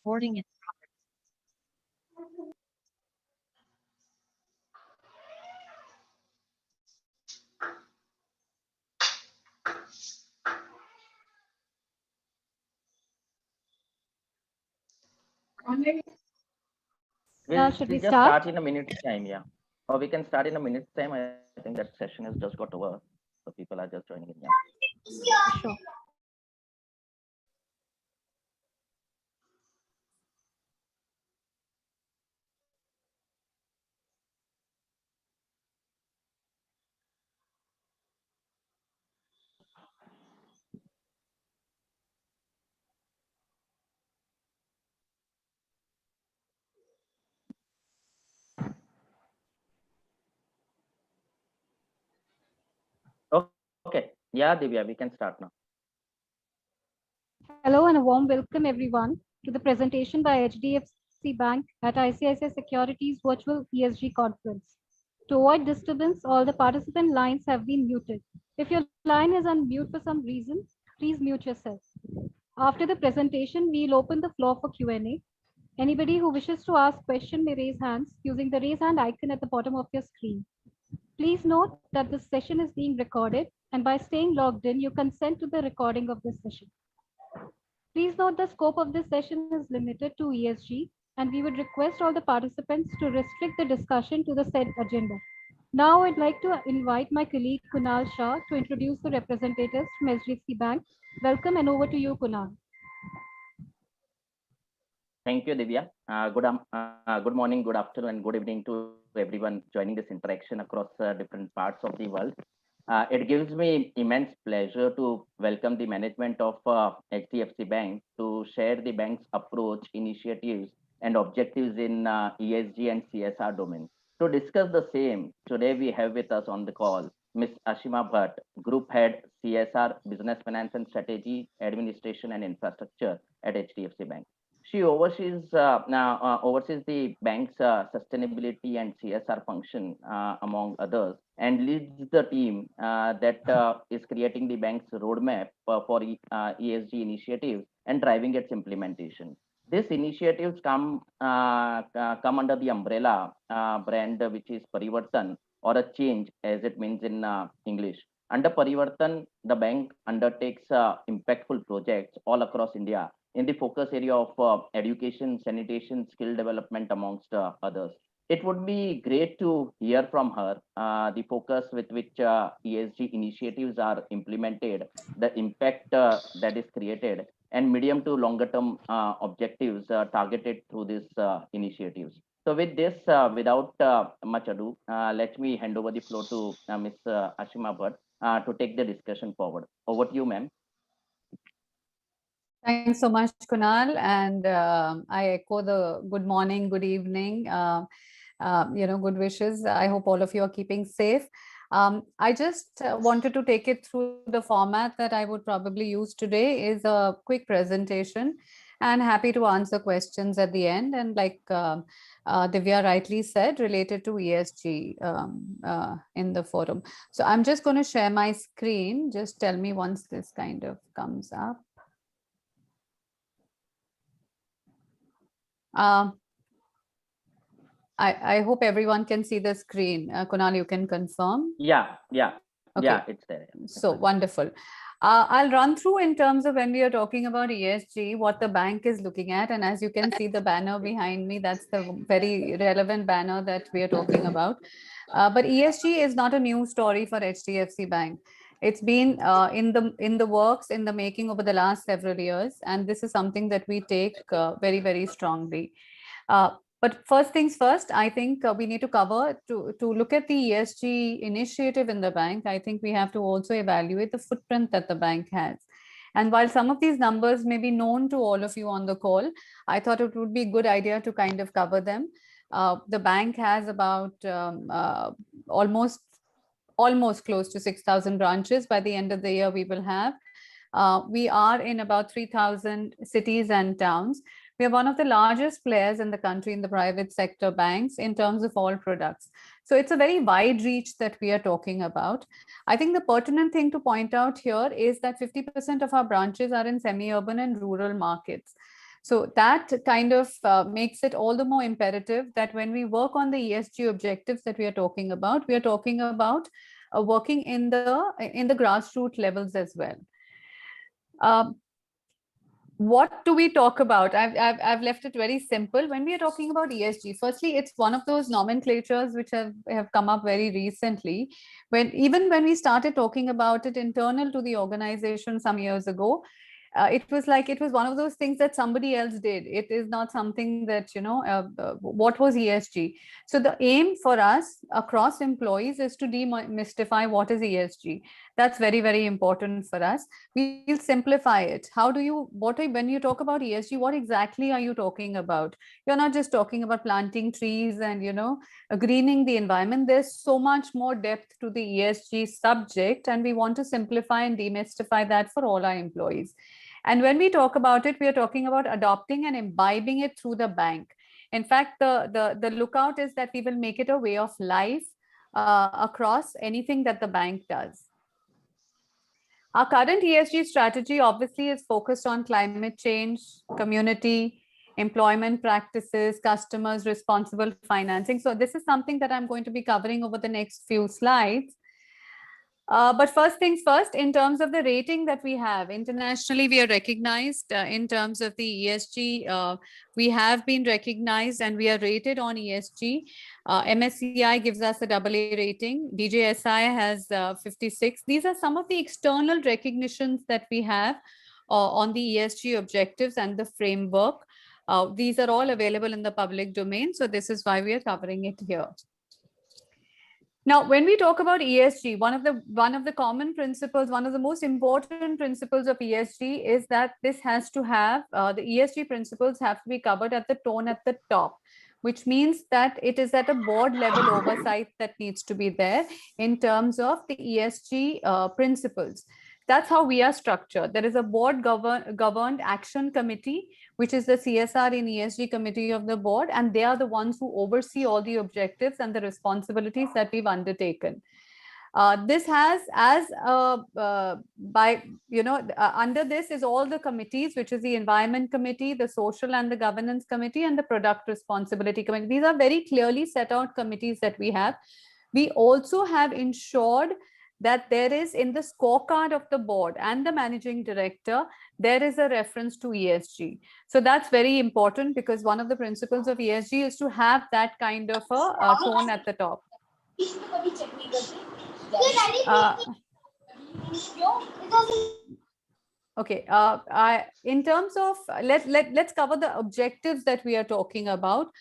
Recording in We'll Should we just start? start in a minute's time, yeah. Or we can start in a minute's time. I think that session has just got over. So people are just joining in, yeah. Sure. Okay. Yeah, Divya, we can start now. Hello and a warm welcome everyone to the presentation by HDFC Bank at ICICI Securities Virtual ESG Conference. To avoid disturbance, all the participant lines have been muted. If your line is on mute for some reason, please mute yourself. After the presentation, we'll open the floor for Q&A. Anybody who wishes to ask question may raise hands using the raise hand icon at the bottom of your screen. Please note that this session is being recorded, and by staying logged in, you consent to the recording of this session. Please note the scope of this session is limited to ESG, and we would request all the participants to restrict the discussion to the said agenda. Now, I'd like to invite my colleague Kunal Shah to introduce the representatives from HDFC Bank. Welcome, and over to you, Kunal. Thank you, Divya. Good morning, good afternoon, and good evening to everyone joining this interaction across different parts of the world. It gives me immense pleasure to welcome the management of HDFC Bank to share the bank's approach, initiatives, and objectives in ESG and CSR domain. To discuss the same, today we have with us on the call Ms. Ashima Bhatt, Group Head, CSR, Business Finance and Strategy, Administration and Infrastructure at HDFC Bank. She oversees the bank's sustainability and CSR function, among others, and leads the team that is creating the bank's roadmap for ESG initiatives and driving its implementation. These initiatives come under the umbrella brand, which is Parivartan, or a change, as it means in English. Under Parivartan, the bank undertakes impactful projects all across India in the focus area of education, sanitation, skill development, amongst others. It would be great to hear from her the focus with which ESG initiatives are implemented, the impact that is created, and medium to longer term objectives targeted through these initiatives. So, with this, without much ado, let me hand over the floor to Ms. Ashima Bhatt to take the discussion forward. Over to you, ma'am. Thanks so much, Kunal. And I echo the good morning, good evening, good wishes. I hope all of you are keeping safe. I just wanted to take it through the format that I would probably use today is a quick presentation, and happy to answer questions at the end. And like Divya rightly said, related to ESG in the forum. So I'm just going to share my screen. Just tell me once this kind of comes up. I hope everyone can see the screen. Kunal, you can confirm? Yeah, Okay. It's there. So wonderful. I'll run through in terms of when we are talking about ESG, what the bank is looking at. And as you can see the banner behind me, that's the very relevant banner that we are talking about. But ESG is not a new story for HDFC Bank. It's been in the works, in the making over the last several years. And this is something that we take very, very strongly. But first things first, I think we need to cover to look at the ESG initiative in the bank. I think we have to also evaluate the footprint that the bank has. And while some of these numbers may be known to all of you on the call, I thought it would be a good idea to kind of cover them. The bank has about almost close to 6,000 branches. By the end of the year, we will have. We are in about 3,000 cities and towns. We are one of the largest players in the country in the private sector banks in terms of all products. So it's a very wide reach that we are talking about. I think the pertinent thing to point out here is that 50% of our branches are in semi-urban and rural markets. So that kind of makes it all the more imperative that when we work on the ESG objectives that we are talking about working in the grassroots levels as well. What do we talk about? I've left it very simple. When we are talking about ESG, firstly, it's one of those nomenclatures which have come up very recently. Even when we started talking about it internal to the organization some years ago, it was one of those things that somebody else did. It is not something that, what was ESG? So the aim for us across employees is to demystify what is ESG. That's very, very important for us. We'll simplify it. When you talk about ESG, what exactly are you talking about? You're not just talking about planting trees and, greening the environment. There's so much more depth to the ESG subject, and we want to simplify and demystify that for all our employees. And when we talk about it, we are talking about adopting and imbibing it through the bank. In fact, the lookout is that we will make it a way of life across anything that the bank does. Our current ESG strategy obviously is focused on climate change, community, employment practices, customers, responsible financing. So this is something that I'm going to be covering over the next few slides. But first things first, in terms of the rating that we have, internationally, we are recognized in terms of the ESG. We have been recognized and we are rated on ESG. MSCI gives us a AA rating. DJSI has 56. These are some of the external recognitions that we have on the ESG objectives and the framework. These are all available in the public domain. So this is why we are covering it here. Now, when we talk about ESG, one of the common principles, one of the most important principles of ESG is that this has to have, the ESG principles have to be covered at the tone at the top, which means that it is at a board level oversight that needs to be there in terms of the ESG principles. That's how we are structured. There is a board governed action committee, which is the CSR and ESG committee of the board, and they are the ones who oversee all the objectives and the responsibilities that we've undertaken. This has under this is all the committees, which is the environment committee, the social and the governance committee, and the product responsibility committee. These are very clearly set out committees that we have. We also have ensured that there is in the scorecard of the board and the managing director, there is a reference to ESG. So that's very important because one of the principles of ESG is to have that kind of a tone at the top. Okay, in terms of, let's cover the objectives that we are talking about.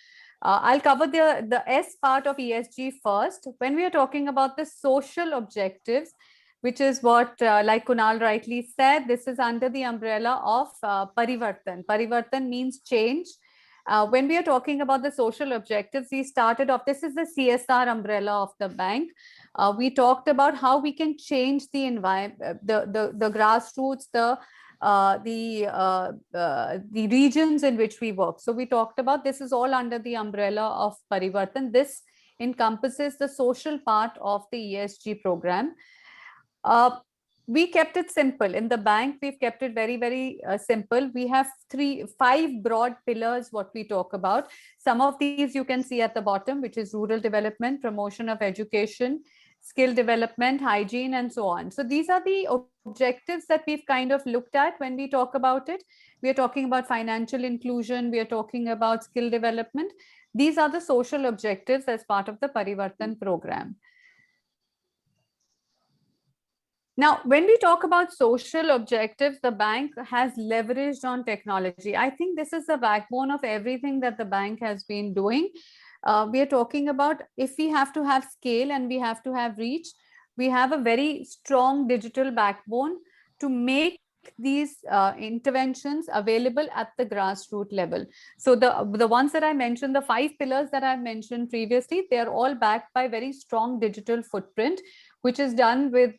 I'll cover the S part of ESG first. When we are talking about the social objectives, which is what, like Kunal rightly said, this is under the umbrella of Parivartan. Parivartan means change. When we are talking about the social objectives, we started off, this is the CSR umbrella of the bank. We talked about how we can change the environment, the grassroots, the regions in which we work. So we talked about this is all under the umbrella of Parivartan. This encompasses the social part of the ESG program. We kept it simple. In the bank, we've kept it very, very simple. We have 5 broad pillars, what we talk about. Some of these you can see at the bottom, which is rural development, promotion of education, skill development, hygiene, and so on. So these are the objectives that we've kind of looked at when we talk about it. We are talking about financial inclusion. We are talking about skill development. These are the social objectives as part of the Parivartan program. Now, when we talk about social objectives, the bank has leveraged on technology. I think this is the backbone of everything that the bank has been doing. We are talking about if we have to have scale and we have to have reach, we have a very strong digital backbone to make these interventions available at the grassroots level. So the ones that I mentioned, the 5 pillars that I've mentioned previously, they are all backed by very strong digital footprint, which is done with,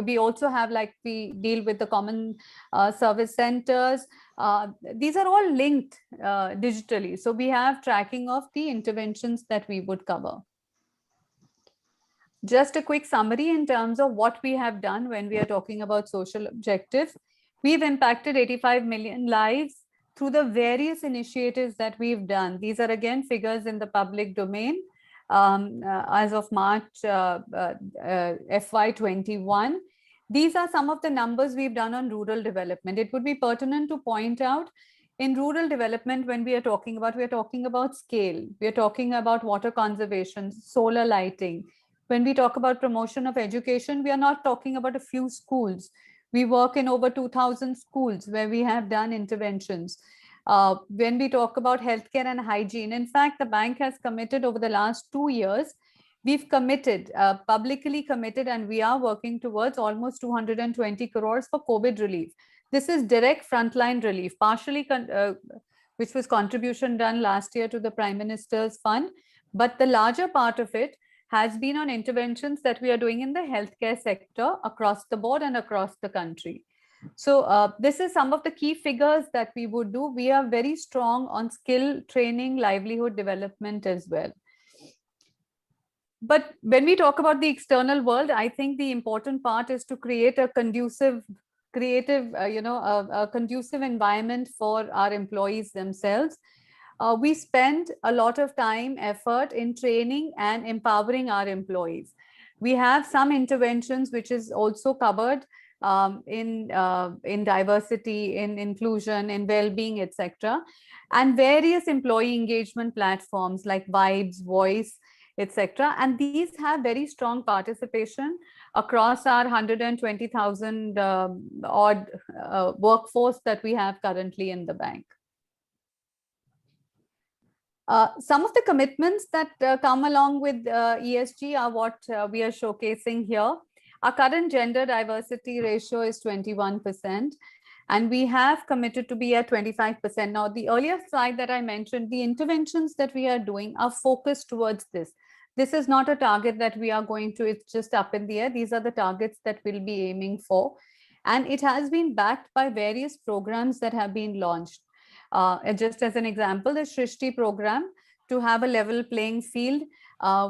we also have, like, we deal with the common service centers. These are all linked digitally. So we have tracking of the interventions that we would cover. Just a quick summary in terms of what we have done when we are talking about social objectives. We've impacted 85 million lives through the various initiatives that we've done. These are again figures in the public domain as of March FY21. These are some of the numbers we've done on rural development. It would be pertinent to point out, in rural development, when we are talking about scale. We are talking about water conservation, solar lighting. When we talk about promotion of education, we are not talking about a few schools. We work in over 2,000 schools where we have done interventions. When we talk about healthcare and hygiene, in fact, the bank has committed over the last 2 years, we've committed, publicly committed, and we are working towards almost 220 crores for COVID relief. This is direct frontline relief, partially, which was contribution done last year to the Prime Minister's fund. But the larger part of it has been on interventions that we are doing in the healthcare sector across the board and across the country. So this is some of the key figures that we would do. We are very strong on skill training, livelihood development as well. But when we talk about the external world, I think the important part is to create a conducive, creative, a conducive environment for our employees themselves. We spend a lot of time, effort in training and empowering our employees. We have some interventions which is also covered in diversity, in inclusion, in well-being, etc. And various employee engagement platforms like Vibes, Voice, etc. And these have very strong participation across our 120,000 odd workforce that we have currently in the bank. Some of the commitments that come along with ESG are what we are showcasing here. Our current gender diversity ratio is 21%, and we have committed to be at 25%. Now, the earlier slide that I mentioned, the interventions that we are doing are focused towards this. This is not a target that we are going to, it's just up in the air. These are the targets that we'll be aiming for. And it has been backed by various programs that have been launched. Just as an example, the Shrishti program, to have a level playing field.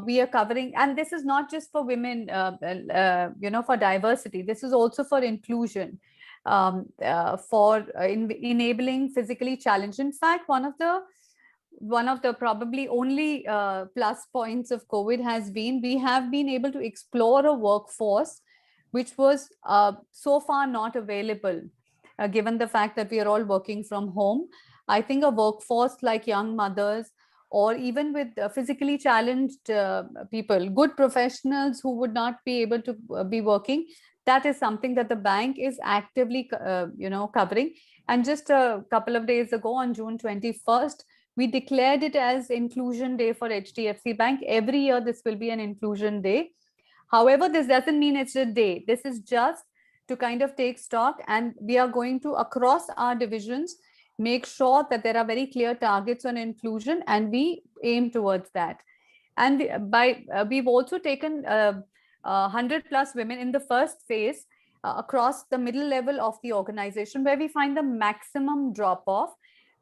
We are covering, and this is not just for women, for diversity. This is also for inclusion, for enabling physically challenged. In fact, one of the probably only plus points of COVID has been, we have been able to explore a workforce which was so far not available. Given the fact that we are all working from home, I think a workforce like young mothers, or even with physically challenged people, good professionals who would not be able to be working, that is something that the bank is actively, covering. And just a couple of days ago, on June 21st, we declared it as Inclusion Day for HDFC Bank. Every year, this will be an Inclusion Day. However, this doesn't mean it's a day. This is just to kind of take stock, and we are going to, across our divisions, make sure that there are very clear targets on inclusion, and we aim towards that. And we've also taken 100 plus women in the first phase across the middle level of the organization, where we find the maximum drop off.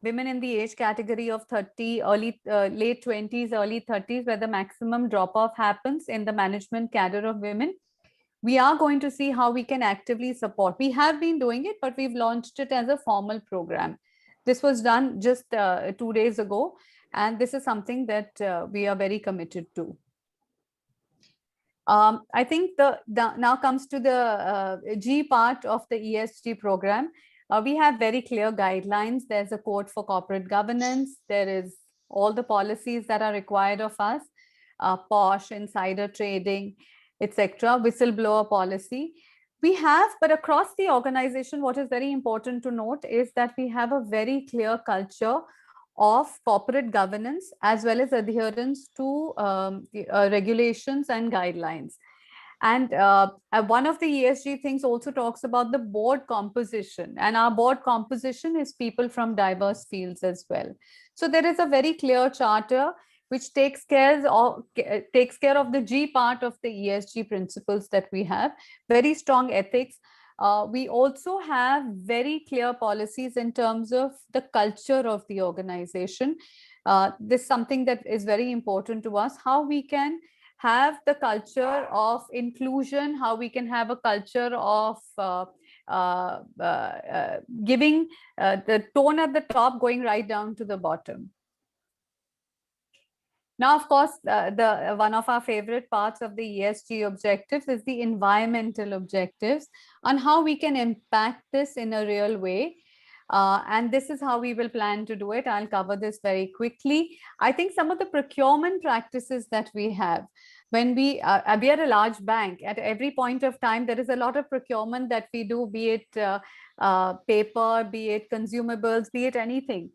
Women in the age category of 30, late 20s, early 30s, where the maximum drop off happens in the management cadre of women. We are going to see how we can actively support. We have been doing it, but we've launched it as a formal program. This was done just 2 days ago, and this is something that we are very committed to. I think now comes to the G part of the ESG program. We have very clear guidelines. There's a code for corporate governance. There is all the policies that are required of us, POSH, insider trading, etc., whistleblower policy. We have, but across the organization, what is very important to note is that we have a very clear culture of corporate governance as well as adherence to regulations and guidelines. And one of the ESG things also talks about the board composition, and our board composition is people from diverse fields as well. So there is a very clear charter which takes care of the G part of the ESG principles that we have, very strong ethics. We also have very clear policies in terms of the culture of the organization. This is something that is very important to us, how we can have the culture of inclusion, how we can have a culture of giving the tone at the top going right down to the bottom. Now, of course, the one of our favorite parts of the ESG objectives is the environmental objectives on how we can impact this in a real way. And this is how we will plan to do it. I'll cover this very quickly. I think some of the procurement practices that we have, when we are a large bank, at every point of time, there is a lot of procurement that we do, be it paper, be it consumables, be it anything.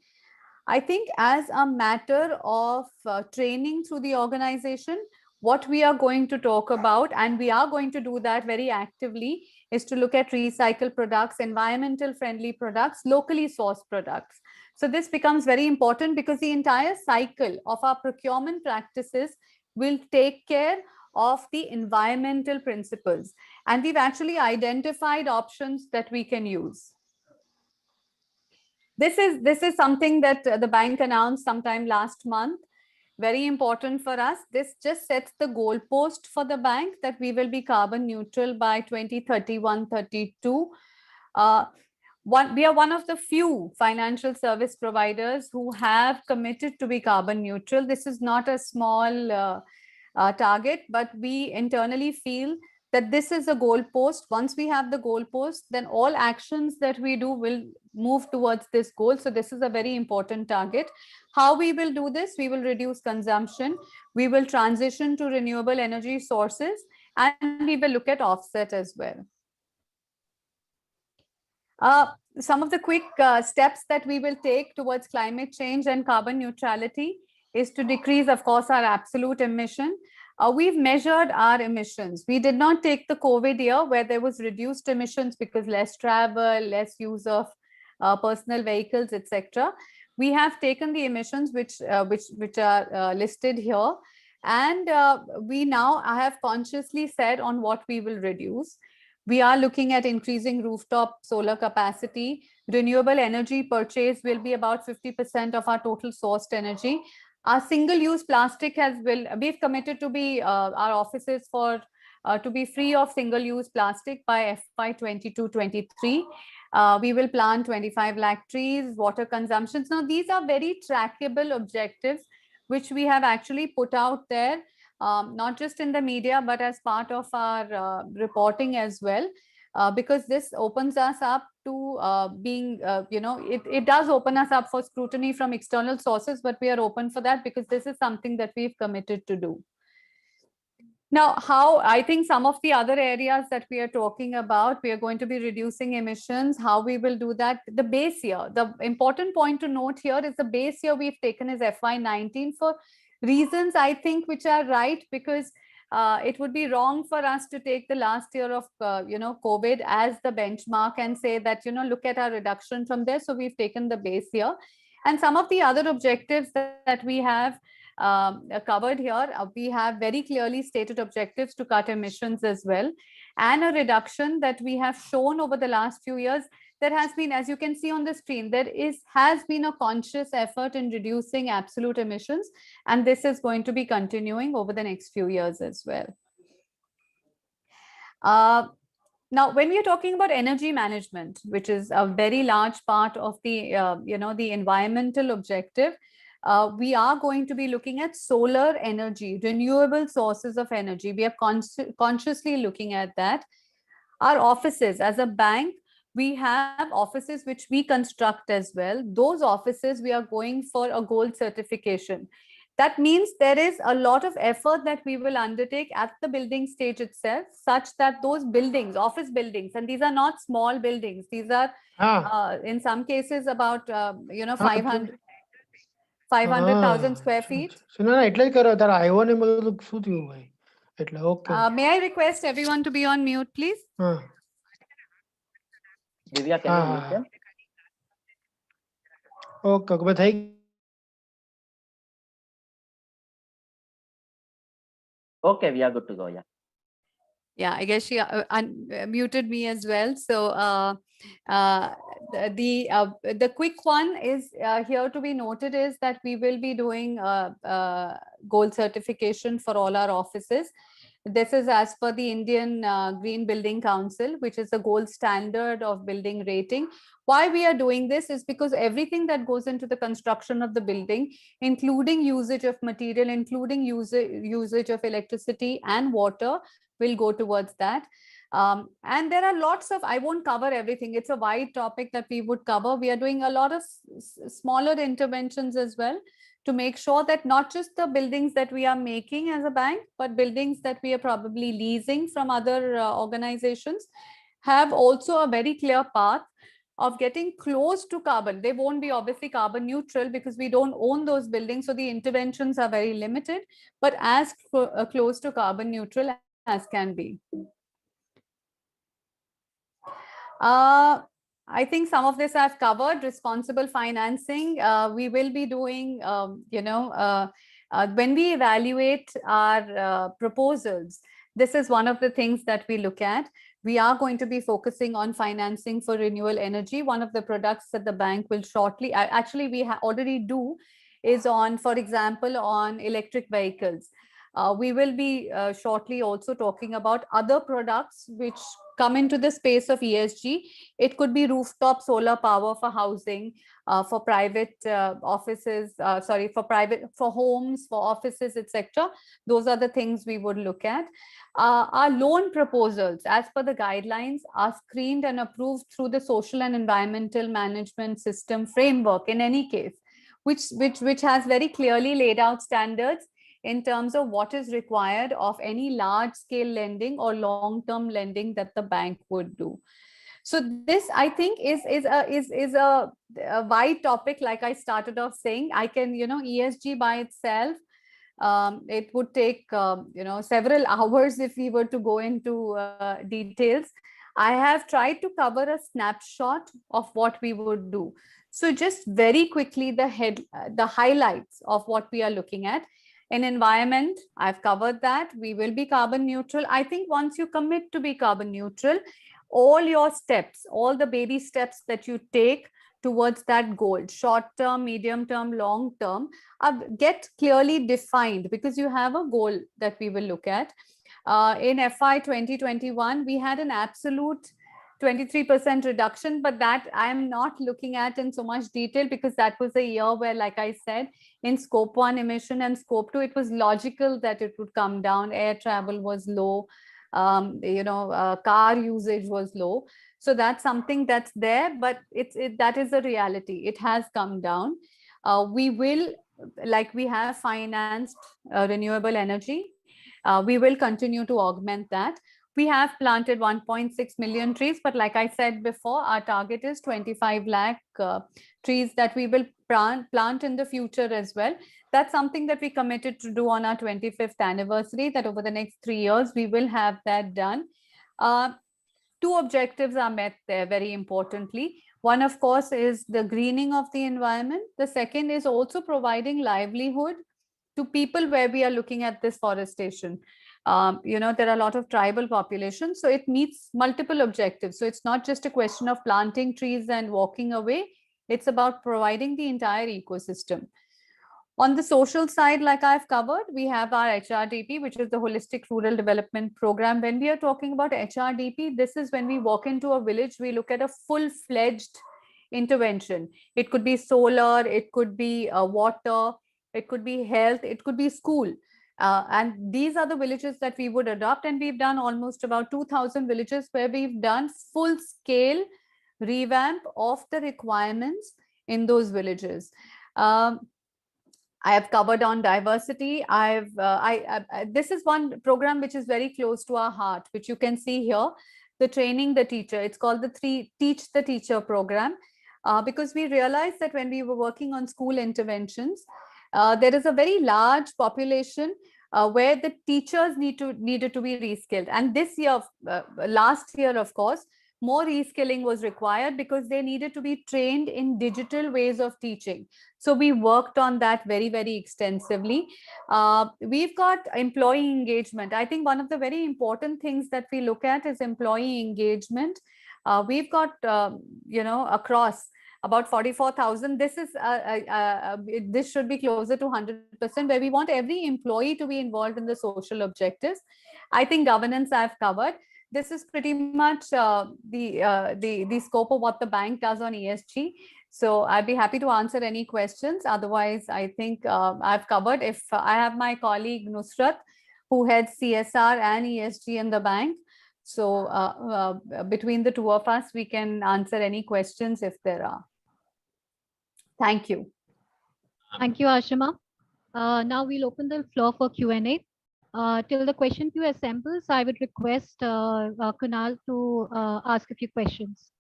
I think as a matter of training through the organization, what we are going to talk about, and we are going to do that very actively, is to look at recycled products, environmental friendly products, locally sourced products. So this becomes very important because the entire cycle of our procurement practices will take care of the environmental principles. And we've actually identified options that we can use. This is something that the bank announced sometime last month. Very important for us. This just sets the goalpost for the bank that we will be carbon neutral by 2031-32. We are one of the few financial service providers who have committed to be carbon neutral. This is not a small target, but we internally feel that this is a goalpost. Once we have the goalpost, then all actions that we do will move towards this goal. So this is a very important target. How we will do this? We will reduce consumption. We will transition to renewable energy sources, and we will look at offset as well. Some of the quick steps that we will take towards climate change and carbon neutrality is to decrease, of course, our absolute emission. We've measured our emissions. We did not take the COVID year where there was reduced emissions because less travel, less use of personal vehicles, etc. We have taken the emissions which are listed here, and we now have consciously said on what we will reduce. We are looking at increasing rooftop solar capacity. Renewable energy purchase will be about 50% of our total sourced energy. Our single-use plastic we've committed to be our offices to be free of single-use plastic by FY 22-23. We will plant 25 lakh trees, water consumptions. Now, these are very trackable objectives, which we have actually put out there, not just in the media, but as part of our reporting as well. Because this opens us up to being, it does open us up for scrutiny from external sources, but we are open for that because this is something that we've committed to do. Now, how I think some of the other areas that we are talking about, we are going to be reducing emissions, how we will do that. The base year, the important point to note here is the base year we've taken is FY19 for reasons I think which are right, because it would be wrong for us to take the last year of COVID as the benchmark and say that, look at our reduction from there. So we've taken the base year. And some of the other objectives that we have covered here, we have very clearly stated objectives to cut emissions as well, and a reduction that we have shown over the last few years. There has been, as you can see on the screen, has been a conscious effort in reducing absolute emissions, and this is going to be continuing over the next few years as well. Now, when we are talking about energy management, which is a very large part of the, the environmental objective, we are going to be looking at solar energy, renewable sources of energy. We are consciously looking at that. Our offices as a bank, we have offices which we construct as well. Those offices, we are going for a gold certification. That means there is a lot of effort that we will undertake at the building stage itself, such that those buildings, office buildings, and these are not small buildings, these are in some cases about 500,000 square feet. સુના એટલે જ કરો તારા આવ્યો ને બધું શું થયું ભાઈ એટલે okay May I request everyone to be on mute, please? હા Divya, can you listen? Okay okay થઈ Okay, we are good to go. Yeah. Yeah, I guess she muted me as well. So the quick one is here to be noted is that we will be doing gold certification for all our offices. This is as per the Indian Green Building Council, which is the gold standard of building rating. Why we are doing this is because everything that goes into the construction of the building, including usage of material, including usage of electricity and water, will go towards that. And there are lots of, I won't cover everything. It's a wide topic that we would cover. We are doing a lot of smaller interventions as well to make sure that not just the buildings that we are making as a bank, but buildings that we are probably leasing from other organizations have also a very clear path of getting close to carbon. They won't be obviously carbon neutral because we don't own those buildings. So the interventions are very limited, but as close to carbon neutral as can be. I think some of this I've covered. Responsible financing. We will be doing, when we evaluate our proposals, this is one of the things that we look at. We are going to be focusing on financing for renewable energy. One of the products that the bank will shortly, actually we already do, is on, for example, on electric vehicles. We will be shortly also talking about other products which come into the space of ESG. It could be rooftop solar power for housing, for private offices, for homes, for offices, etc. Those are the things we would look at. Our loan proposals, as per the guidelines, are screened and approved through the social and environmental management system framework in any case, which has very clearly laid out standards in terms of what is required of any large scale lending or long term lending that the bank would do. So this, I think, is a wide topic. Like I started off saying, I can, ESG by itself, it would take several hours if we were to go into details. I have tried to cover a snapshot of what we would do. So just very quickly, the highlights of what we are looking at. In environment, I've covered that. We will be carbon neutral. I think once you commit to be carbon neutral, all your steps, all the baby steps that you take towards that goal, short term, medium term, long term, get clearly defined because you have a goal that we will look at. In FY 2021, we had an absolute 23% reduction, but that I'm not looking at in so much detail because that was a year where, like I said, in scope 1 emission and scope 2, it was logical that it would come down. Air travel was low, car usage was low. So that's something that's there, but that is a reality. It has come down. We will, like we have financed renewable energy, we will continue to augment that. We have planted 1.6 million trees, but like I said before, our target is 25 lakh trees that we will plant in the future as well. That's something that we committed to do on our 25th anniversary, that over the next 3 years, we will have that done. 2 objectives are met there very importantly. One, of course, is the greening of the environment. The second is also providing livelihood to people where we are looking at this forestation. There are a lot of tribal populations, so it meets multiple objectives. So it's not just a question of planting trees and walking away. It's about providing the entire ecosystem. On the social side, like I've covered, we have our HRDP, which is the Holistic Rural Development Program. When we are talking about HRDP, this is when we walk into a village, we look at a full-fledged intervention. It could be solar, it could be water, it could be health, it could be school. And these are the villages that we would adopt. And we've done almost about 2,000 villages where we've done full-scale revamp of the requirements in those villages. I have covered on diversity. This is one program which is very close to our heart, which you can see here, the training the teacher. It's called the Teach the Teacher program, because we realized that when we were working on school interventions, there is a very large population where the teachers needed to be reskilled. And this year, last year, of course, more reskilling was required because they needed to be trained in digital ways of teaching. So we worked on that very, very extensively. We've got employee engagement. I think one of the very important things that we look at is employee engagement. We've got, across about 44,000. This should be closer to 100%, where we want every employee to be involved in the social objectives. I think governance I've covered. This is pretty much the scope of what the bank does on ESG. So I'd be happy to answer any questions. Otherwise, I think I've covered. If I have my colleague Nusrat, who heads CSR and ESG in the bank. So between the two of us, we can answer any questions if there are. Thank you. Thank you, Ashima. Now we'll open the floor for Q&A. Till the question queue assembles, I would request Kunal to ask a few questions.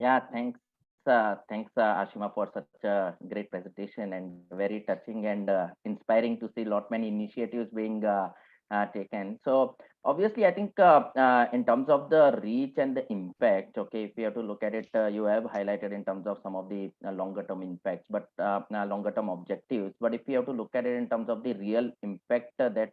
Yeah, thanks. Thanks, Ashima, for such a great presentation and very touching and inspiring to see many initiatives being taken. So obviously, I think in terms of the reach and the impact, okay, if you have to look at it, you have highlighted in terms of some of the longer term impacts, but longer term objectives. But if you have to look at it in terms of the real impact that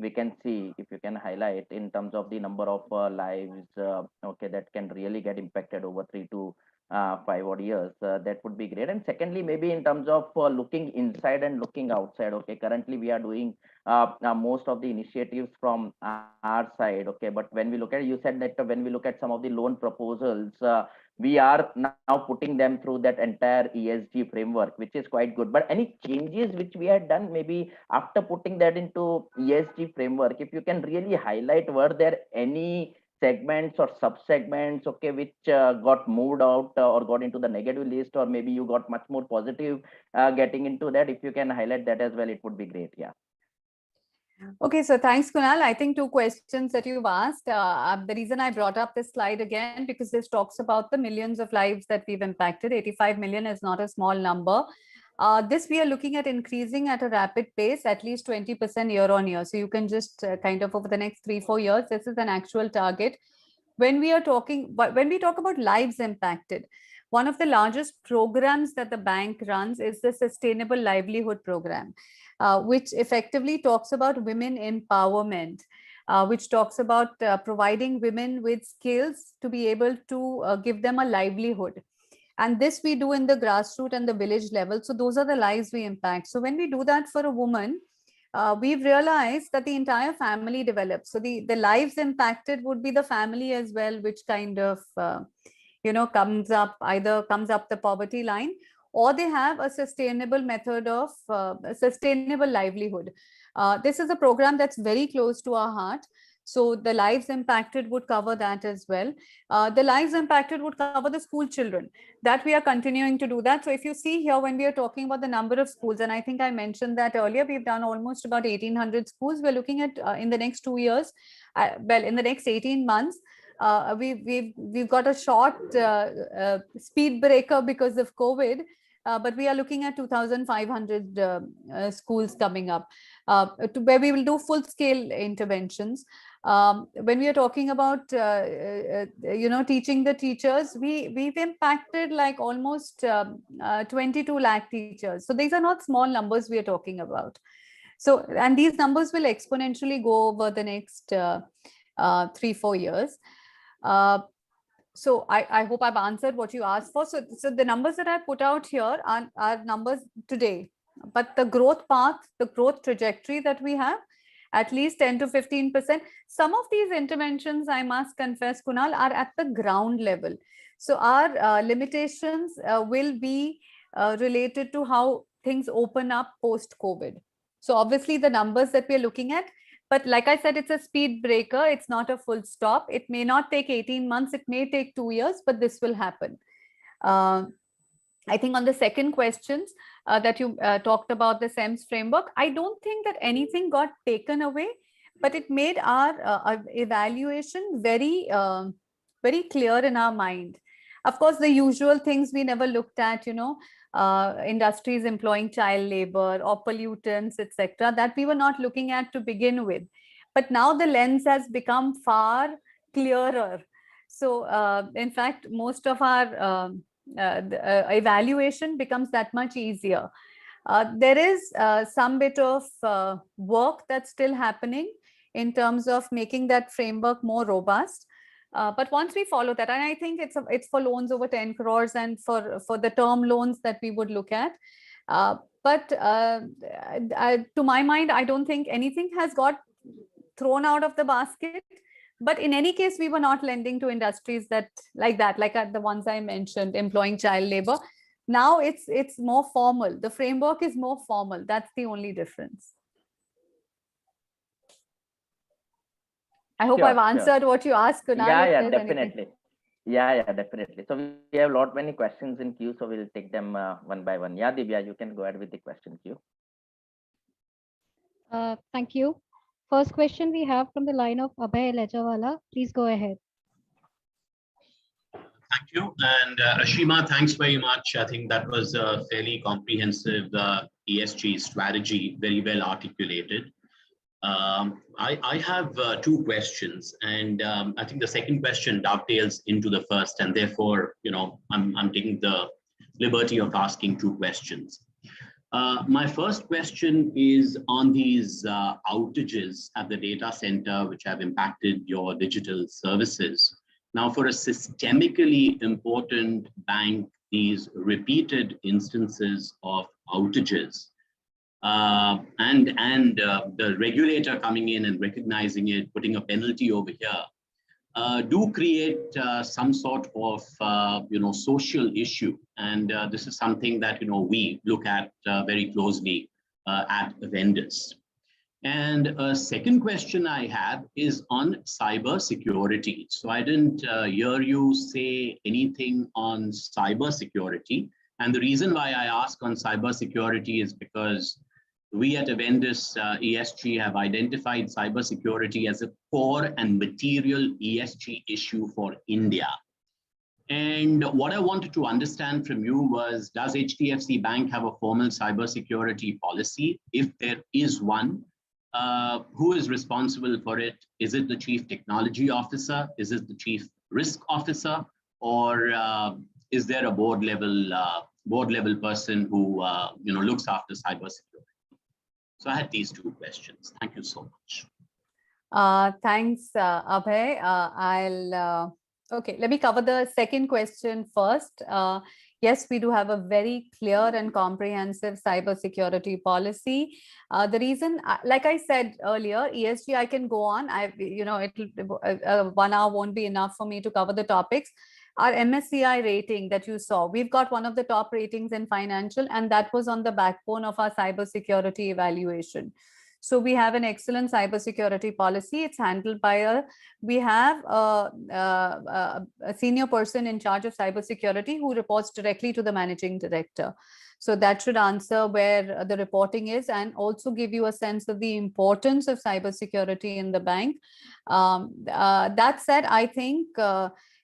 we can see, if you can highlight in terms of the number of lives, okay, that can really get impacted over 3 to 5 odd years, that would be great. And secondly, maybe in terms of looking inside and looking outside, okay, currently we are doing most of the initiatives from our side, okay, but when we look at, you said that when we look at some of the loan proposals, we are now putting them through that entire ESG framework, which is quite good. But any changes which we had done maybe after putting that into ESG framework, if you can really highlight, were there any segments or sub-segments, okay, which got moved out or got into the negative list, or maybe you got much more positive getting into that? If you can highlight that as well, it would be great. Yeah. Okay, so thanks, Kunal. I think 2 questions that you've asked. The reason I brought up this slide again, because this talks about the millions of lives that we've impacted. 85 million is not a small number. This we are looking at increasing at a rapid pace, at least 20% year on year. So you can just kind of over the next 3-4 years, this is an actual target. When we talk about lives impacted, one of the largest programs that the bank runs is the Sustainable Livelihood Program, which effectively talks about women empowerment, which talks about providing women with skills to be able to give them a livelihood. And this we do in the grassroots and the village level. So those are the lives we impact. So when we do that for a woman, we've realized that the entire family develops. So the lives impacted would be the family as well, which kind of, comes up the poverty line, or they have a sustainable method of sustainable livelihood. This is a program that's very close to our heart. So the lives impacted would cover that as well. The lives impacted would cover the school children, that we are continuing to do that. So if you see here, when we are talking about the number of schools, and I think I mentioned that earlier, we've done almost about 1,800 schools. We're looking at in the next 2 years, in the next 18 months, we've got a short speed breaker because of COVID. But we are looking at 2,500 schools coming up, where we will do full-scale interventions. When we are talking about, teaching the teachers, we've impacted like almost 22 lakh teachers. So these are not small numbers we are talking about. So, and these numbers will exponentially go over the next 3-4 years. So I hope I've answered what you asked for. So the numbers that I put out here are numbers today, but the growth path, the growth trajectory that we have, at least 10 to 15%. Some of these interventions, I must confess, Kunal, are at the ground level. So our limitations will be related to how things open up post-COVID. So obviously the numbers that we're looking at, but like I said, it's a speed breaker. It's not a full stop. It may not take 18 months. It may take 2 years, but this will happen. I think on the second questions that you talked about the SEMS framework, I don't think that anything got taken away, but it made our evaluation very clear in our mind. Of course, the usual things we never looked at, industries employing child labor or pollutants, etc., that we were not looking at to begin with. But now the lens has become far clearer. So in fact, most of our evaluation becomes that much easier. There is some bit of work that's still happening in terms of making that framework more robust. But once we follow that, and I think it's for loans over 10 crores and for the term loans that we would look at. But to my mind, I don't think anything has got thrown out of the basket. But in any case, we were not lending to industries like the ones I mentioned, employing child labor. Now it's more formal. The framework is more formal. That's the only difference. I hope I've answered what you asked, Kunal. Yeah, definitely. Yeah, definitely. So we have many questions in queue, so we'll take them one by one. Yeah, Divya, you can go ahead with the question queue. Thank you. First question we have from the line of Abhay Lejawala. Please go ahead. Thank you. And Ashima, thanks very much. I think that was a fairly comprehensive ESG strategy, very well articulated. I have two questions, and I think the second question dovetails into the first, and therefore, I'm taking the liberty of asking two questions. My first question is on these outages at the data center, which have impacted your digital services. Now, for a systemically important bank, these repeated instances of outages and the regulator coming in and recognizing it, putting a penalty over here, do create some sort of social issue, and this is something that we look at very closely at vendors. And a second question I have is on cyber security. So I didn't hear you say anything on cyber security, and the reason why I ask on cyber security is because we at Avendus ESG have identified cybersecurity as a core and material ESG issue for India. And what I wanted to understand from you was, does HDFC Bank have a formal cybersecurity policy? If there is one, who is responsible for it? Is it the Chief Technology Officer? Is it the Chief Risk Officer? Or is there a board level person who looks after cybersecurity? So I had these two questions. Thank you so much. Thanks, Abhay. Okay, let me cover the second question first. Yes, we do have a very clear and comprehensive cybersecurity policy. The reason, like I said earlier, ESG, I can go on. 1 hour won't be enough for me to cover the topics. Our MSCI rating that you saw, we've got one of the top ratings in financial, and that was on the backbone of our cybersecurity evaluation. So we have an excellent cybersecurity policy. It's handled by we have a senior person in charge of cybersecurity who reports directly to the managing director. So that should answer where the reporting is, and also give you a sense of the importance of cybersecurity in the bank. That said, I think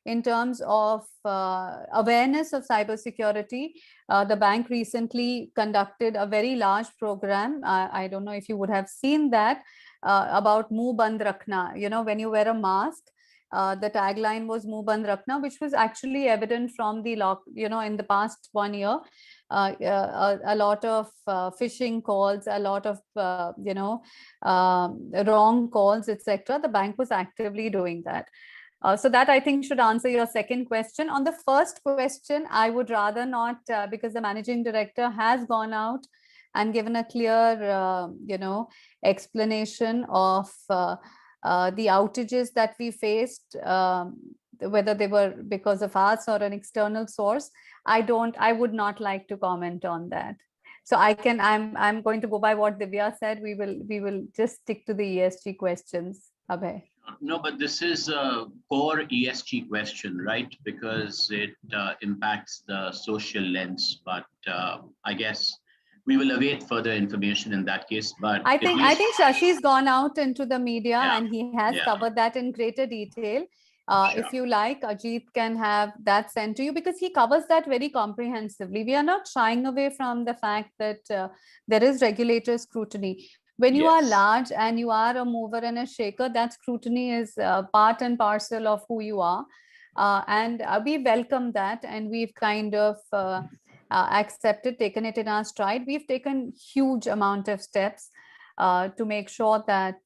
in terms of awareness of cybersecurity, the bank recently conducted a very large program. I don't know if you would have seen that, about Muh Band Rakhna. When you wear a mask, the tagline was Muh Band Rakhna, which was actually evident from the in the past 1 year. A lot of phishing calls, a lot of wrong calls, etc. The bank was actively doing that. So that, I think, should answer your second question. On the first question, I would rather not, because the managing director has gone out and given a clear, explanation of the outages that we faced, whether they were because of us or an external source. I would not like to comment on that. So I'm going to go by what Divya said. We will just stick to the ESG questions. Abhay. No, but this is a core ESG question, right? Because it impacts the social lens. But I guess we will await further information in that case. But I think Shashi's gone out into the media Yeah, and he has yeah. covered that in greater detail. If Sure. you like, Ajit can have that sent to you because he covers that very comprehensively. We are not shying away from the fact that there is regulator scrutiny. When you are Yes. large and you are a mover and a shaker, that scrutiny is part and parcel of who you are. And we welcome that, and we've kind of accepted, taken it in our stride. We've taken huge amount of steps to make sure that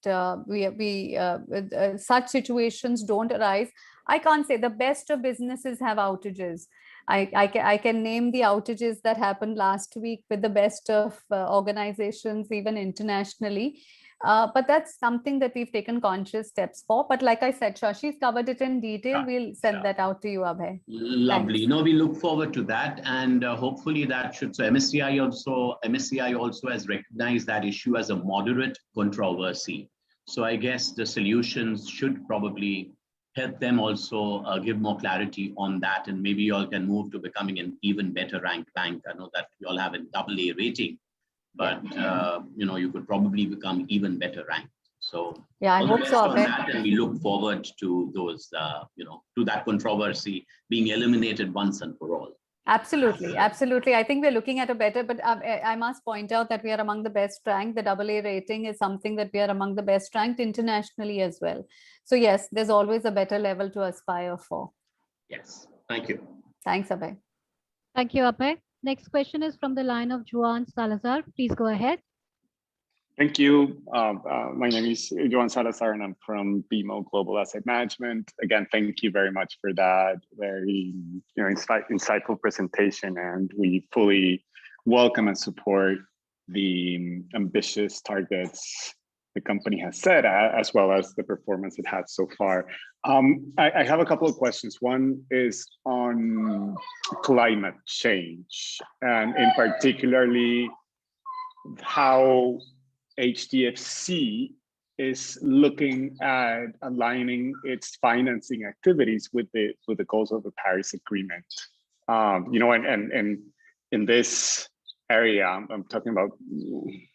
such situations don't arise. I can't say the best of businesses have outages. I can name the outages that happened last week with the best of organizations, even internationally. But that's something that we've taken conscious steps for. But like I said, Shashi's covered it in detail. Sure, We'll send sure. that out to you, Abhay. Lovely. Thanks. No, we look forward to that, and hopefully that should. So MSCI also has recognized that issue as a moderate controversy. So I guess the solutions should probably help them also give more clarity on that, and maybe you all can move to becoming an even better ranked bank. I know that you all have an AA rating, but you could probably become even better ranked. So Yeah, I all the hope best so, on Abhay. that, and we look forward to those, to that controversy being eliminated once and for all. Absolutely, absolutely. I think we're looking at a better, but I must point out that we are among the best ranked. The AA rating is something that we are among the best ranked internationally as well. So yes, there's always a better level to aspire for. Yes, thank you. Thanks, Abhay. Thank you, Abhay. Next question is from the line of Juan Salazar. Please go ahead. Thank you. My name is Juan Salazar, and I'm from BMO Global Asset Management. Again, thank you very much for that very insightful presentation, and we fully welcome and support the ambitious targets the company has set, as well as the performance it had so far. I have a couple of questions. One is on climate change, and in particularly how HDFC is looking at aligning its financing activities with the goals of the Paris Agreement. And in this area, I'm talking about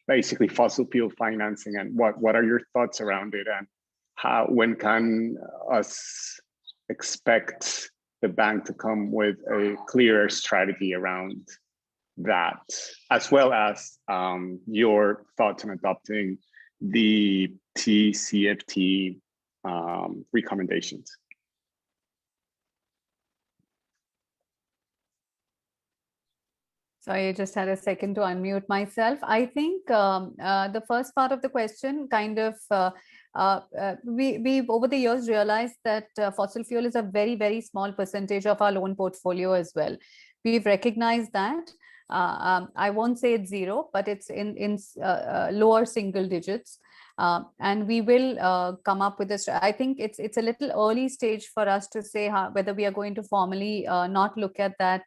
basically fossil fuel financing, and what are your thoughts around it, and when can us expect the bank to come with a clearer strategy around that, as well as your thoughts on adopting the TCFD recommendations? Sorry, I just had a second to unmute myself. I think the first part of the question kind of, we've over the years realized that fossil fuel is a very, very small percentage of our loan portfolio as well. We've recognized that. I won't say it's zero, but it's in lower single digits. And we will come up with this. I think it's a little early stage for us to say whether we are going to formally not look at that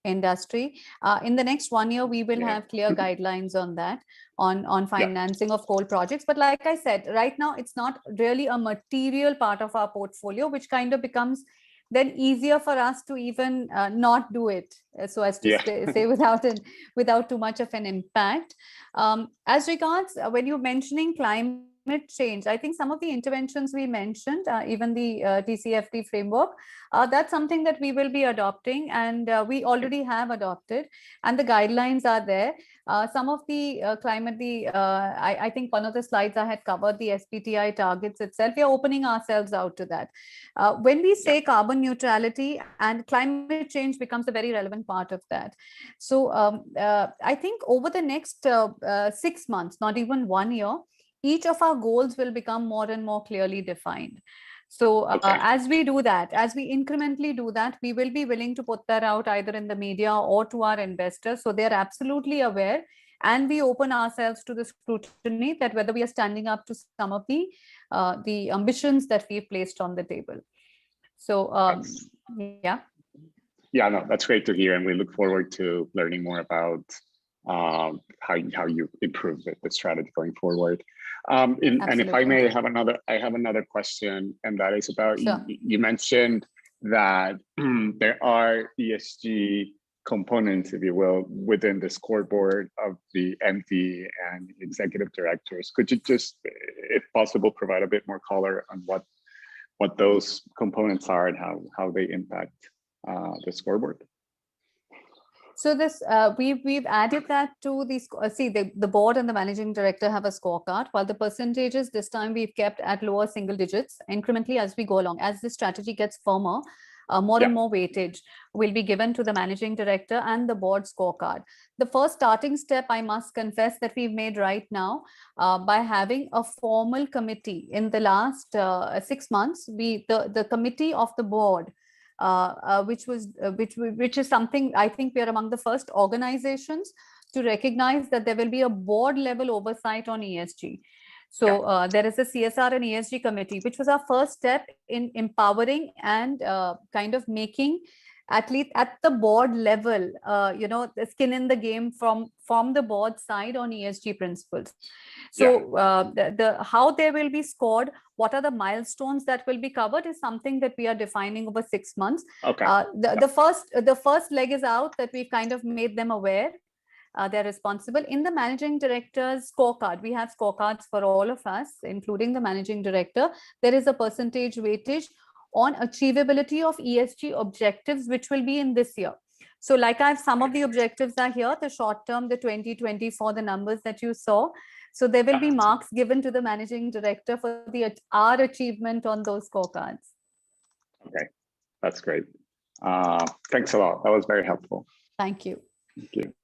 industry. In the next 1 year, we will have clear guidelines on that, on financing of coal projects. But like I said, right now, it's not really a material part of our portfolio, which kind of becomes then easier for us to even not do it, so as to say without too much of an impact. As regards when you're mentioning climate change, I think some of the interventions we mentioned, even the TCFD framework, that's something that we will be adopting, and we already have adopted, and the guidelines are there. Some of the I think one of the slides I had covered the SBTi targets itself. We are opening ourselves out to that. When we say carbon neutrality, and climate change becomes a very relevant part of that. So I think over the next 6 months, not even 1 year, each of our goals will become more and more clearly defined. So as we do that, as we incrementally do that, we will be willing to put that out either in the media or to our investors, so they're absolutely aware, and we open ourselves to the scrutiny that whether we are standing up to some of the ambitions that we've placed on the table. So no, that's great to hear, and we look forward to learning more about how you improve the strategy going forward. And if I Absolutely. may, I have another question, and that is about Sure. you mentioned that there are ESG components, if you will, within the scoreboard of the MD and executive directors. Could you just, if possible, provide a bit more color on what those components are and how they impact the scoreboard? So this we've added that to the see the board and the managing director have a scorecard, while the percentages this time we've kept at lower single digits incrementally as we go along. As the strategy gets firmer, more and more weightage will be given to the managing director and the board scorecard. The first starting step, I must confess, that we've made right now by having a formal committee in the last 6 months. The committee of the board, which is something I think we are among the first organizations to recognize that there will be a board level oversight on ESG. So there is a CSR and ESG committee, which was our first step in empowering and kind of making, at least at the board level, the skin in the game from the board side on ESG principles. So how they will be scored, what are the milestones that will be covered is something that we are defining over 6 months. Okay. The first leg is out, that we've kind of made them aware. They're responsible. In the managing director's scorecard, we have scorecards for all of us, including the managing director. There is a percentage weightage on achievability of ESG objectives, which will be in this year. So like some of the objectives are here, the short term, the 2024, the numbers that you saw. So there will be marks given to the managing director for our achievement on those scorecards. Okay, that's great. Thanks a lot. That was very helpful. Thank you. Thank you.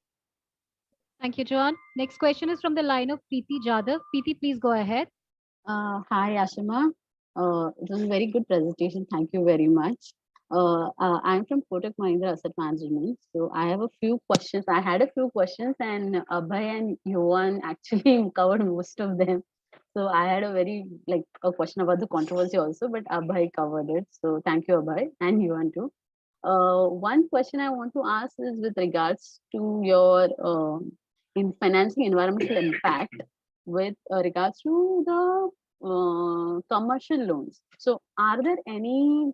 Thank you, John. Next question is from the line of Preeti Jadhav. Preeti, please go ahead. Hi, Ashima. It was a very good presentation. Thank you very much. I'm from Kotak Mahindra Asset Management. So I have a few questions. I had a few questions, and Abhay and Johan actually covered most of them. So I had a question about the controversy also, but Abhay covered it. So thank you, Abhay, and Johan too. One question I want to ask is with regards to your in financing environmental impact with regards to the commercial loans. So are there any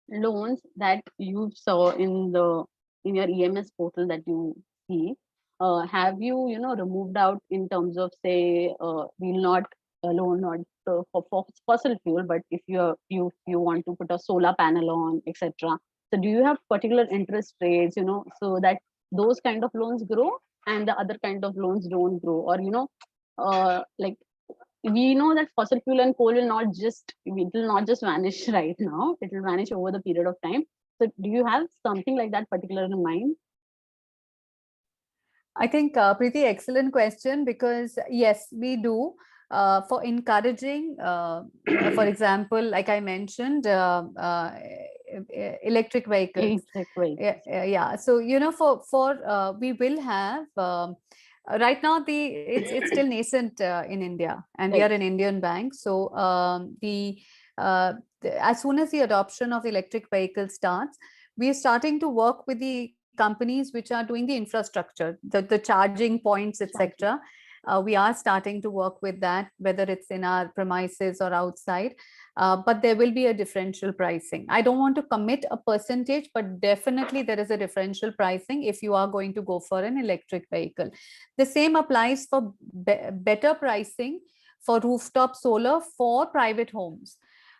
loans that you saw in your EMS portal that you see? Have you removed out in terms of, say, we'll not loan not for fossil fuel, but if you want to put a solar panel on, etc. So do you have particular interest rates, so that those kind of loans grow and the other kind of loans don't grow? Or, like, we know that fossil fuel and coal will not just vanish right now. It will vanish over the period of time. So do you have something like that particular in mind? I think, Preeti, excellent question, because yes, we do. For encouraging, for example, like I mentioned, electric vehicles. Yeah. So for we will have right now it's still nascent in India, and we are an Indian bank. So as soon as the adoption of electric vehicles starts, we are starting to work with the companies which are doing the infrastructure, the charging points, etc. We are starting to work with that, whether it's in our premises or outside, but there will be a differential pricing. I don't want to commit a percentage, but definitely there is a differential pricing if you are going to go for an electric vehicle. The same applies for better pricing for rooftop solar for private homes.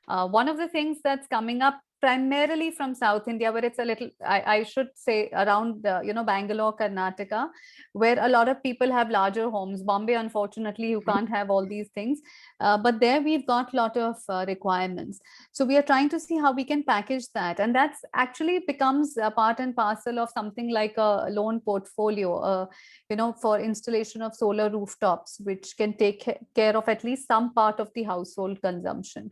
One of the things that's coming up primarily from South India, where it's a little, I should say, around Bangalore, Karnataka, where a lot of people have larger homes. Bombay, unfortunately, you can't have all these things, but there we've got a lot of requirements. So we are trying to see how we can package that, and that's actually becomes a part and parcel of something like a loan portfolio, for installation of solar rooftops, which can take care of at least some part of the household consumption.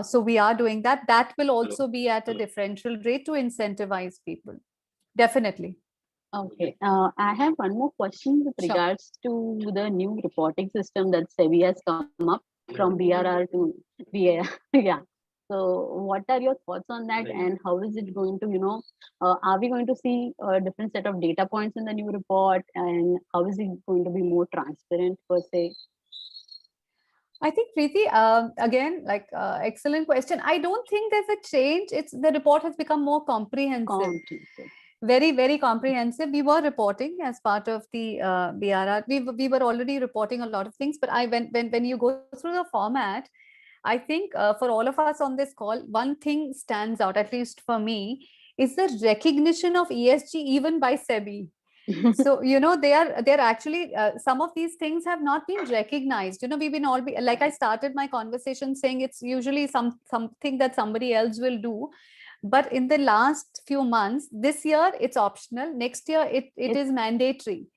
So we are doing that. That will also be at a differential rate to incentivize people. Definitely. Okay. I have one more question with regards to the new reporting system that SEBI has come up from BRR to BA. Yeah. So what are your thoughts on that, and how is it going to, are we going to see a different set of data points in the new report, and how is it going to be more transparent per se? I think Preeti, again, like excellent question. I don't think there's a change. It's the report has become more comprehensive. Comprehensive. Very, very comprehensive. We were reporting as part of the BRR. We were already reporting a lot of things, but when you go through the format, I think for all of us on this call, one thing stands out, at least for me, is the recognition of ESG even by SEBI. So they're actually some of these things have not been recognized. We've been like I started my conversation saying it's usually something that somebody else will do. But in the last few months, this year it's optional. Next year it is mandatory.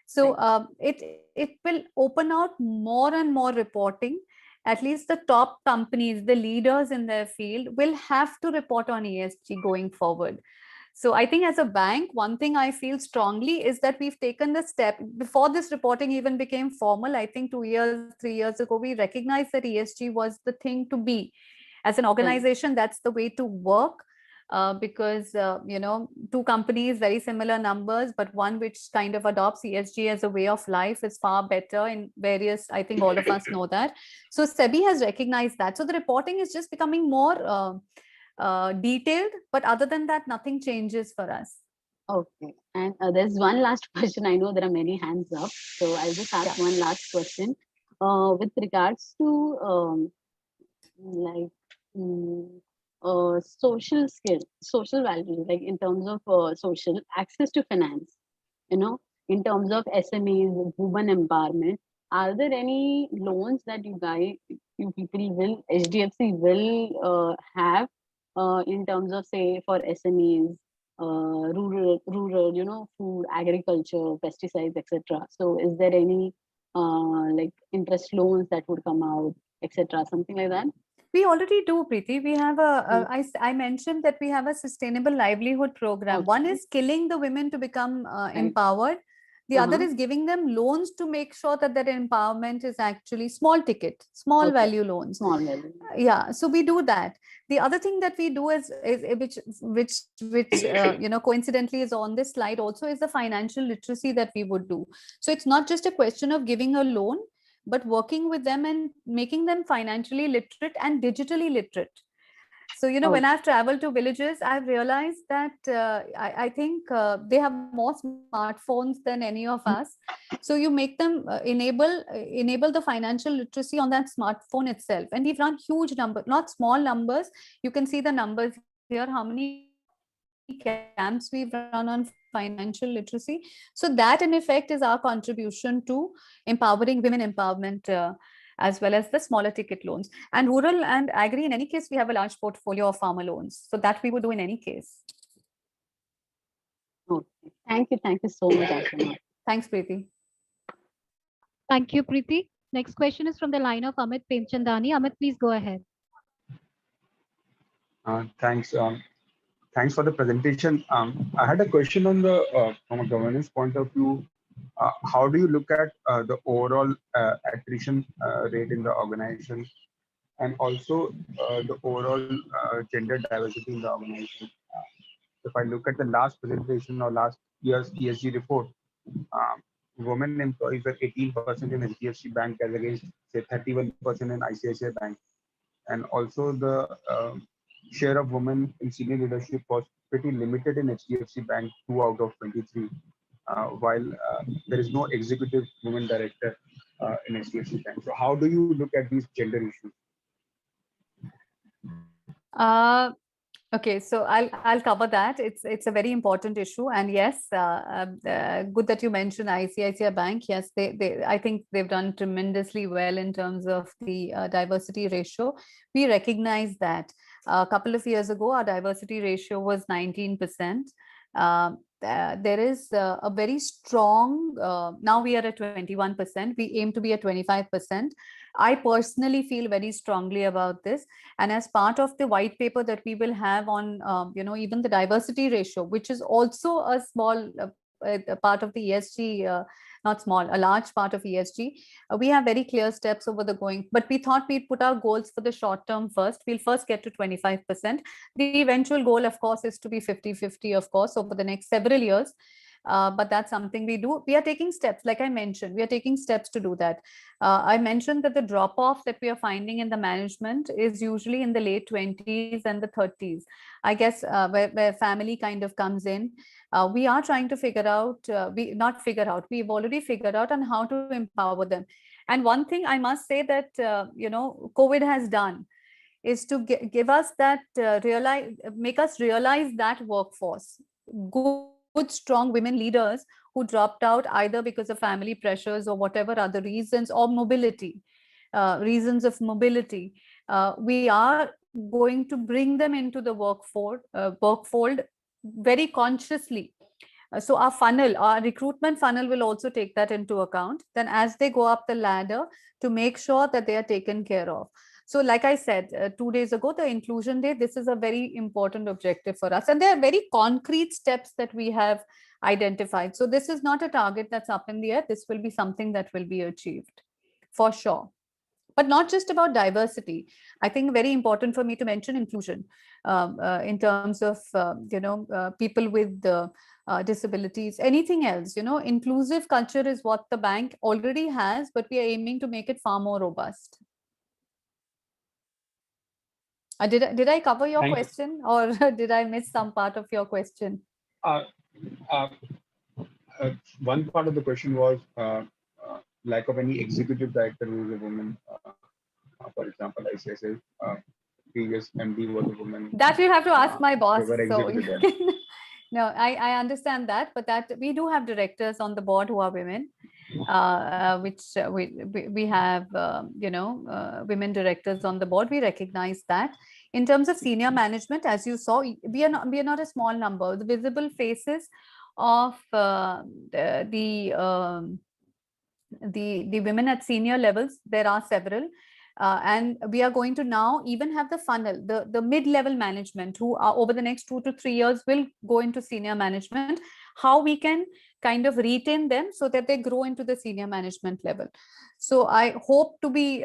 So it will open out more and more reporting. At least the top companies, the leaders in their field, will have to report on ESG going forward. So I think as a bank, one thing I feel strongly is that we've taken the step before this reporting even became formal. I think 2 years, 3 years ago, we recognized that ESG was the thing to be. As an organization, that's the way to work. Because two companies, very similar numbers, but one which kind of adopts ESG as a way of life is far better in various, I think all of us know that. So SEBI has recognized that. So the reporting is just becoming more detailed, but other than that, nothing changes for us. Okay, and there's one last question. I know there are many hands up, so I'll just ask one last question. With regards to social skill, social value, like in terms of social access to finance, in terms of SMEs, women empowerment, are there any loans that you people will, HDFC will have in terms of, say, for SMEs, rural, food, agriculture, pesticides, etc. So is there any like interest loans that would come out, etc., something like that? We already do, Preeti. We have I mentioned that we have a sustainable livelihood program. One is skilling the women to become empowered. The other is giving them loans to make sure that their empowerment is actually small ticket, small value loans. Small value. Yeah, so we do that. The other thing that we do is which coincidentally is on this slide also, is the financial literacy that we would do. So it's not just a question of giving a loan, but working with them and making them financially literate and digitally literate. So, when I've traveled to villages, I've realized that I think they have more smartphones than any of us. So you make them enable the financial literacy on that smartphone itself. And we've run huge numbers, not small numbers. You can see the numbers here, how many camps we've run on financial literacy. So that in effect is our contribution to empowering women empowerment, as well as the smaller ticket loans. And rural and agri, in any case, we have a large portfolio of farmer loans. So that we would do in any case. Okay. Thank you so much, Ashima. Thanks, Preeti. Thank you, Preeti. Next question is from the line of Amit Premchandani. Amit, please go ahead. Thanks. Thanks for the presentation. I had a question on the from a governance point of view. How do you look at the overall attrition rate in the organization, and also the overall gender diversity in the organization? If I look at the last presentation or last year's ESG report, women employees were 18% in HDFC Bank as against, say, 31% in ICICI Bank. And also the share of women in senior leadership was pretty limited in HDFC Bank, 2 out of 23, while there is no executive women director in HDFC Bank. So how do you look at these gender issues? Okay, so I'll cover that. It's a very important issue, and yes, good that you mentioned ICICI Bank. Yes, they I think they've done tremendously well in terms of the diversity ratio. We recognize that a couple of years ago, our diversity ratio was 19%. There is a very strong, now we are at 21%. We aim to be at 25%. I personally feel very strongly about this. And as part of the white paper that we will have on, even the diversity ratio, which is also a small part of the ESG not small, a large part of ESG. We have very clear steps over the going, but we thought we'd put our goals for the short term first. We'll first get to 25%. The eventual goal, of course, is to be 50-50, of course, over the next several years. But that's something we do. We are taking steps, like I mentioned, we are taking steps to do that. I mentioned that the drop off that we are finding in the management is usually in the late 20s and the 30s. I guess where family kind of comes in. We are trying to figure out, we've already figured out on how to empower them. And one thing I must say that, COVID has done is to give us that, make us realize that workforce. Good, strong women leaders who dropped out either because of family pressures or whatever other reasons, or mobility, reasons of mobility. We are going to bring them into the workfold very consciously. So our funnel, our recruitment funnel will also take that into account. Then as they go up the ladder, to make sure that they are taken care of. So like I said 2 days ago, the Inclusion Day, this is a very important objective for us. And there are very concrete steps that we have identified. So this is not a target that's up in the air. This will be something that will be achieved for sure. But not just about diversity. I think very important for me to mention inclusion in terms of, people with disabilities, anything else, inclusive culture is what the bank already has, but we are aiming to make it far more robust. Did I cover your question, or did I miss some part of your question? One part of the question was lack of any executive director who is a woman. For example, ICICI previous MD was a woman. That you have to ask my boss. So no, I understand that, but that we do have directors on the board who are women, which we have, women directors on the board. We recognize that. In terms of senior management, as you saw, we are not a small number. The visible faces of the women at senior levels, there are several. And we are going to now even have the funnel, the mid-level management who are over the next 2 to 3 years will go into senior management, how we can kind of retain them so that they grow into the senior management level. So I hope to be,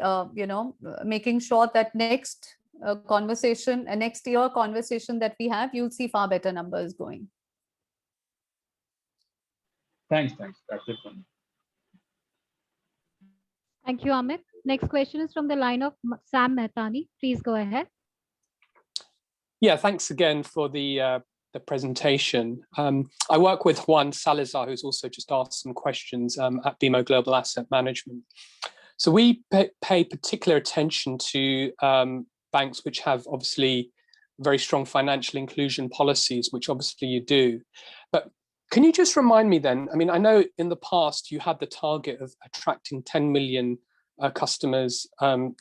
making sure that next next year conversation that we have, you'll see far better numbers going. Thanks. That's it for me. Thank you, Amit. Next question is from the line of Sam Mehtani. Please go ahead. Yeah, thanks again for the presentation. I work with Juan Salazar, who's also just asked some questions at BMO Global Asset Management. So we pay particular attention to banks which have obviously very strong financial inclusion policies, which obviously you do. But can you just remind me then, I mean, I know in the past you had the target of attracting 10 million customers, and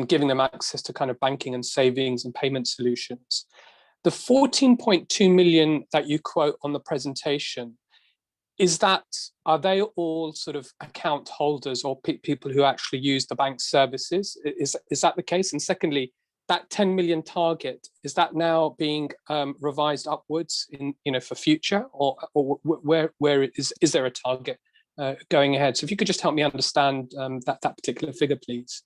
giving them access to kind of banking and savings and payment solutions. The 14.2 million that you quote on the presentation, are they all sort of account holders or people who actually use the bank's services? Is that the case? And secondly, that 10 million target, is that now being revised upwards for future, or where is there a target going ahead? So if you could just help me understand that particular figure, please.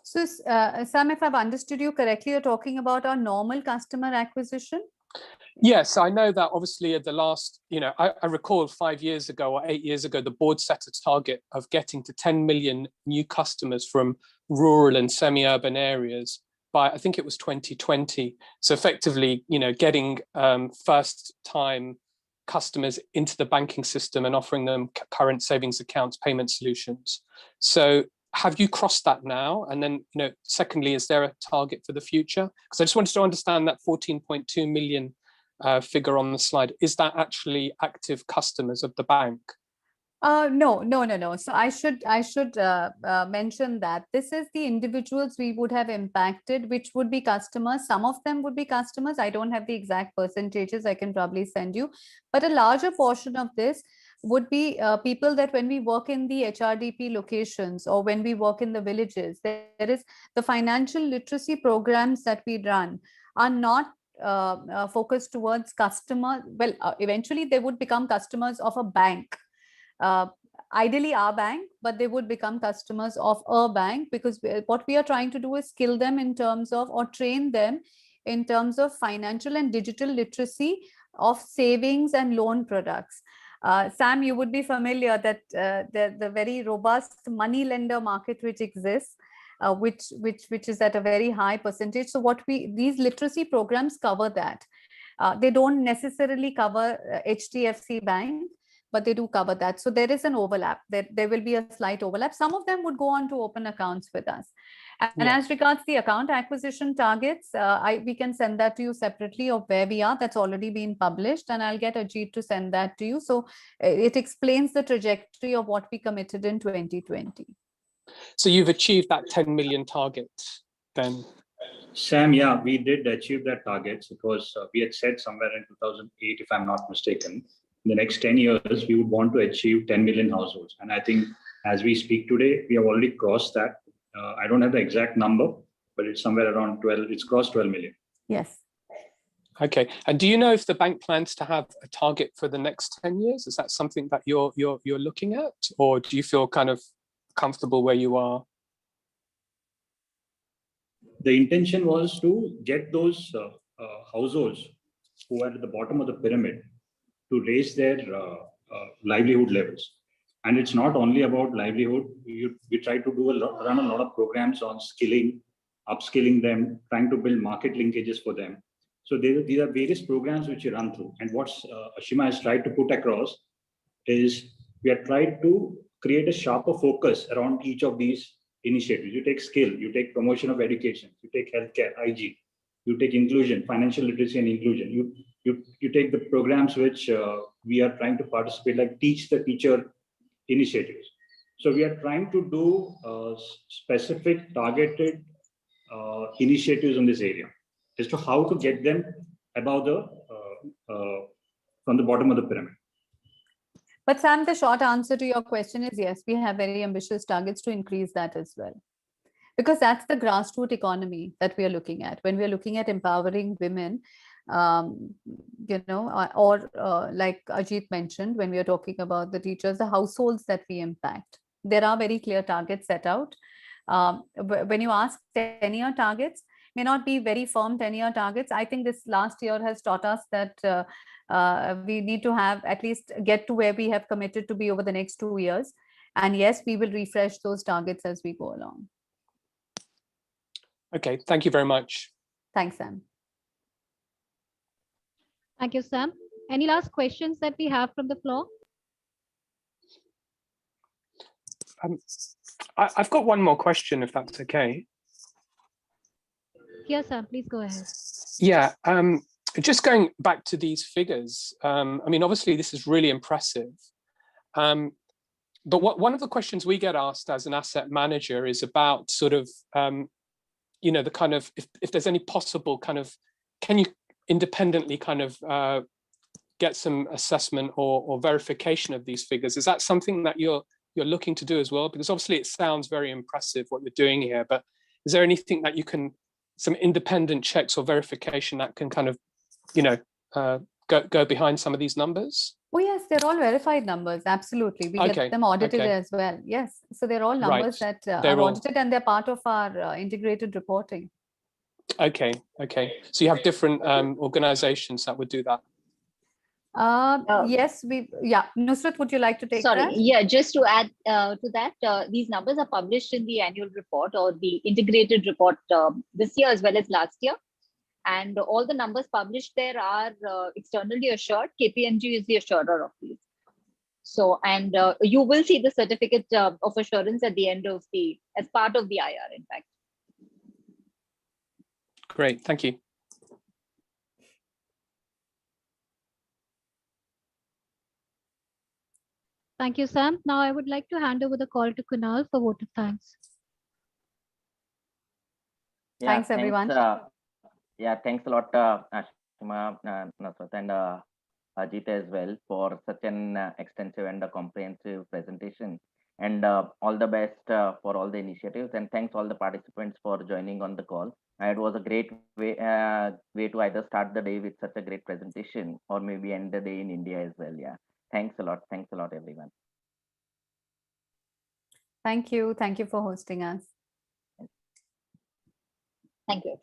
So Sam, if I've understood you correctly, you're talking about our normal customer acquisition? Yes, I know that obviously at the last, I recall 5 years ago or 8 years ago, the board set a target of getting to 10 million new customers from rural and semi-urban areas by, I think it was 2020. So effectively, getting first time customers into the banking system and offering them current savings accounts, payment solutions. So have you crossed that now? And then, secondly, is there a target for the future? Because I just wanted to understand that 14.2 million figure on the slide. Is that actually active customers of the bank? No. So I should mention that this is the individuals we would have impacted, which would be customers. Some of them would be customers. I don't have the exact percentages. I can probably send you. But a larger portion of this would be people that when we work in the HRDP locations or when we work in the villages, there is the financial literacy programs that we run are not focused towards customer. Well, eventually they would become customers of a bank. ideally our bank, but they would become customers of a bank, because what we are trying to do is skill them in terms of, or train them in terms of financial and digital literacy of savings and loan products. Sam, you would be familiar that the very robust money lender market which exists, which is at a very high percentage. So these literacy programs cover that. They don't necessarily cover HDFC Bank, but they do cover that. So there is an overlap. There will be a slight overlap. Some of them would go on to open accounts with us. And as regards the account acquisition targets, we can send that to you separately of where we are. That's already been published, and I'll get Ajit to send that to you. So it explains the trajectory of what we committed in 2020. So you've achieved that 10 million target then? Sam, yeah, we did achieve that target. It was, we had said somewhere in 2008, if I'm not mistaken, in the next 10 years, we would want to achieve 10 million households. And I think as we speak today, we have already crossed that. I don't have the exact number, but it's somewhere around 12, it's crossed 12 million. Yes. Okay. And do you know if the bank plans to have a target for the next 10 years? Is that something that you're looking at, or do you feel kind of comfortable where you are? The intention was to get those households who are at the bottom of the pyramid to raise their livelihood levels. And it's not only about livelihood. We try to run a lot of programs on skilling, upskilling them, trying to build market linkages for them. So these are various programs which we run through. And what Ashima has tried to put across is we have tried to create a sharper focus around each of these initiatives. You take skill, you take promotion of education, you take healthcare, hygiene, you take inclusion, financial literacy and inclusion. You take the programs which we are trying to participate, like teach the teacher initiatives. So we are trying to do specific targeted initiatives in this area as to how to get them above from the bottom of the pyramid. But Sam, the short answer to your question is yes, we have very ambitious targets to increase that as well. Because that's the grassroots economy that we are looking at. When we are looking at empowering women, you know, or like Ajit mentioned, when we are talking about the teachers, the households that we impact, there are very clear targets set out. When you ask 10-year targets, may not be very firm 10-year targets. I think this last year has taught us that we need to have at least get to where we have committed to be over the next 2 years. And yes, we will refresh those targets as we go along. Okay, thank you very much. Thanks, Sam. Thank you, Sam. Any last questions that we have from the floor? I've got one more question, if that's okay. Yes, Sam, please go ahead. Yeah, just going back to these figures. I mean, obviously, this is really impressive. But one of the questions we get asked as an asset manager is about sort of, you know, the kind of, if there's any possible kind of, can you independently kind of get some assessment or verification of these figures? Is that something that you're looking to do as well? Because obviously it sounds very impressive what you're doing here, but is there anything that you can, some independent checks or verification that can kind of, you know, go behind some of these numbers? Oh yes, they're all verified numbers. Absolutely. We get them audited as well. Yes. So they're all numbers that are audited and they're part of our integrated reporting. Okay. So you have different organizations that would do that? Yes, Nusrat, would you like to take that? Sorry, yeah, just to add to that, these numbers are published in the annual report or the integrated report this year as well as last year. And all the numbers published there are externally assured. KPMG is the assurer of these. So, and you will see the certificate of assurance at the end of as part of the IR, in fact. Great, thank you. Thank you, Sam. Now I would like to hand over the call to Kunal for vote of thanks. Yeah, thanks, everyone. Yeah, thanks a lot, Ashima, Nusrat, and Ajit as well for such an extensive and comprehensive presentation. And all the best for all the initiatives. And thanks all the participants for joining on the call. It was a great way to either start the day with such a great presentation or maybe end the day in India as well. Yeah, thanks a lot, everyone. Thank you. Thank you for hosting us. Thank you.